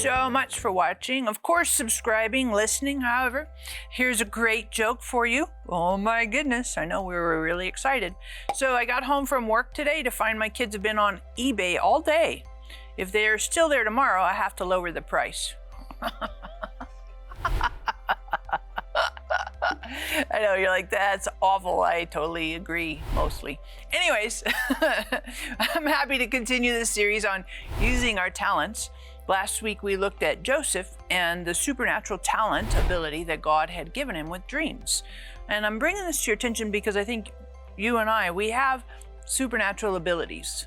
so much for watching. Of course, subscribing, listening, however. Here's a great joke for you. Oh my goodness, I know we were really excited. So I got home from work today to find my kids have been on eBay all day. If they're still there tomorrow, I have to lower the price. I know, you're like, that's awful. I totally agree, mostly. Anyways, I'm happy to continue this series on using our talents. Last week we looked at Joseph and the supernatural talent ability that God had given him with dreams. And I'm bringing this to your attention because I think you and I, we have supernatural abilities,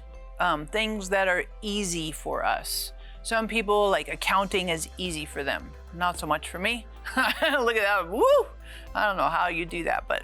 things that are easy for us. Some people, like accounting is easy for them. Not so much for me. Look at that, woo! I don't know how you do that, but,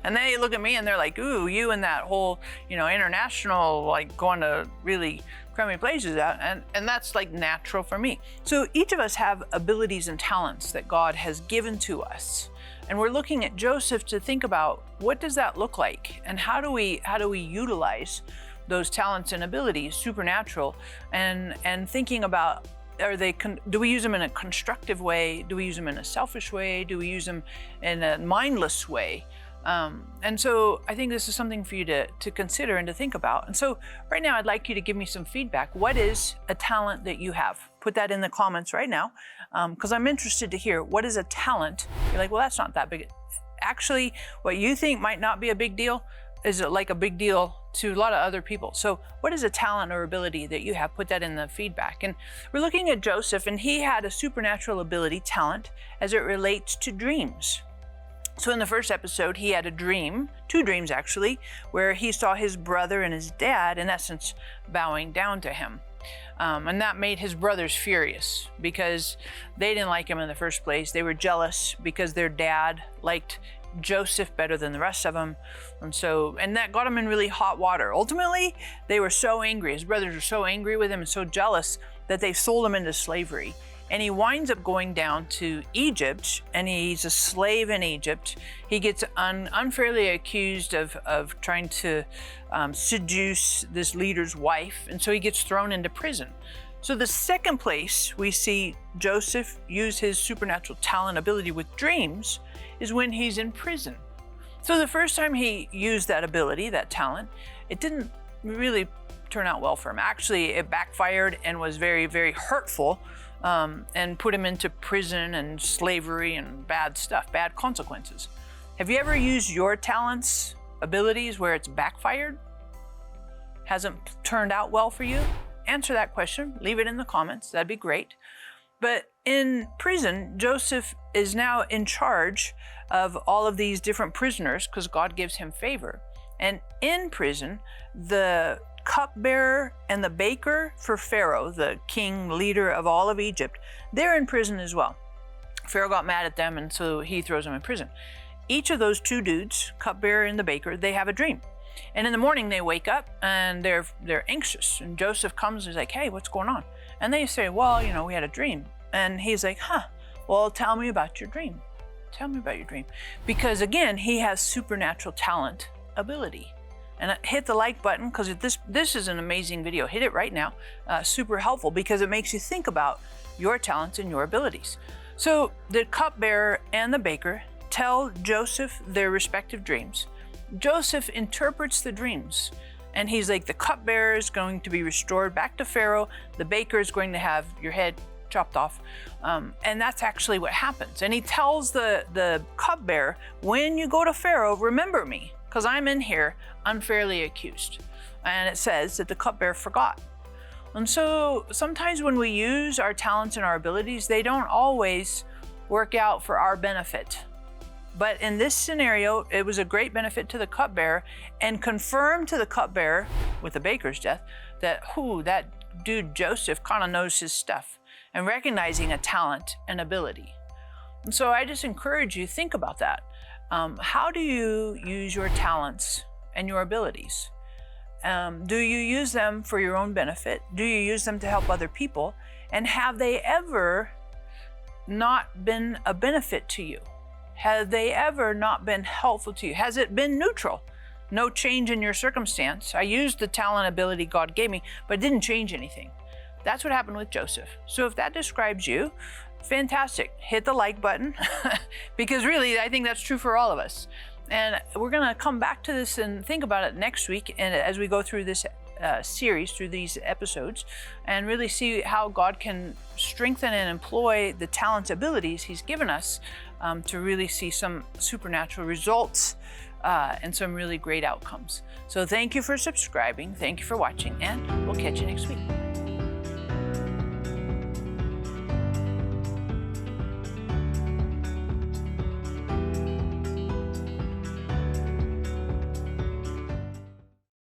and they look at me and they're like, ooh, you and that whole, international, like going to really crummy places out, and that's like natural for me. So each of us have abilities and talents that God has given to us. And we're looking at Joseph to think about, what does that look like? And how do we utilize those talents and abilities, supernatural, and thinking about, do we use them in a constructive way? Do we use them in a selfish way? Do we use them in a mindless way? And so I think this is something for you to consider and to think about. And so right now I'd like you to give me some feedback. What is a talent that you have? Put that in the comments right now, because I'm interested to hear, what is a talent? You're like, well, that's not that big. Actually, what you think might not be a big deal is like a big deal to a lot of other people. So what is a talent or ability that you have? Put that in the feedback. And we're looking at Joseph, and he had a supernatural ability, talent, as it relates to dreams. So in the first episode, he had a dream, 2 dreams actually, where he saw his brother and his dad, in essence, bowing down to him. And that made his brothers furious because they didn't like him in the first place. They were jealous because their dad liked Joseph better than the rest of them. And that got him in really hot water. Ultimately, they were so angry. His brothers were so angry with him and so jealous that they sold him into slavery. And he winds up going down to Egypt, and he's a slave in Egypt. He gets unfairly accused of trying to seduce this leader's wife, and so he gets thrown into prison. So the second place we see Joseph use his supernatural talent ability with dreams is when he's in prison. So the first time he used that ability, that talent, it didn't really turn out well for him. Actually, it backfired and was very, very hurtful, and put him into prison and slavery and bad stuff, bad consequences. Have you ever used your talents, abilities where it's backfired? Hasn't turned out well for you? Answer that question, leave it in the comments, that'd be great. But in prison, Joseph is now in charge of all of these different prisoners because God gives him favor. And in prison, the cupbearer and the baker for Pharaoh, the king leader of all of Egypt, they're in prison as well. Pharaoh got mad at them, and so he throws them in prison. Each of those 2 dudes, cupbearer and the baker, they have a dream. And in the morning they wake up and they're anxious. And Joseph comes and he's like, hey, what's going on? And they say, well, we had a dream. And he's like, well, tell me about your dream. Tell me about your dream. Because again, he has supernatural talent ability. And hit the like button, because this is an amazing video. Hit it right now. Super helpful because it makes you think about your talents and your abilities. So the cupbearer and the baker tell Joseph their respective dreams. Joseph interprets the dreams, and he's like, the cupbearer is going to be restored back to Pharaoh. The baker is going to have your head chopped off. And that's actually what happens. And he tells the cupbearer, when you go to Pharaoh, remember me, because I'm in here unfairly accused. And it says that the cupbearer forgot. And so sometimes when we use our talents and our abilities, they don't always work out for our benefit. But in this scenario, it was a great benefit to the cupbearer, and confirmed to the cupbearer with the baker's death that, that dude Joseph kind of knows his stuff, and recognizing a talent and ability. And so I just encourage you, think about that. How do you use your talents and your abilities? Do you use them for your own benefit? Do you use them to help other people? And have they ever not been a benefit to you? Have they ever not been helpful to you? Has it been neutral? No change in your circumstance. I used the talent ability God gave me, but it didn't change anything. That's what happened with Joseph. So if that describes you, fantastic. Hit the like button because really, I think that's true for all of us. And we're going to come back to this and think about it next week, and as we go through this series, through these episodes, and really see how God can strengthen and employ the talents, abilities He's given us to really see some supernatural results and some really great outcomes. So thank you for subscribing. Thank you for watching, and we'll catch you next week.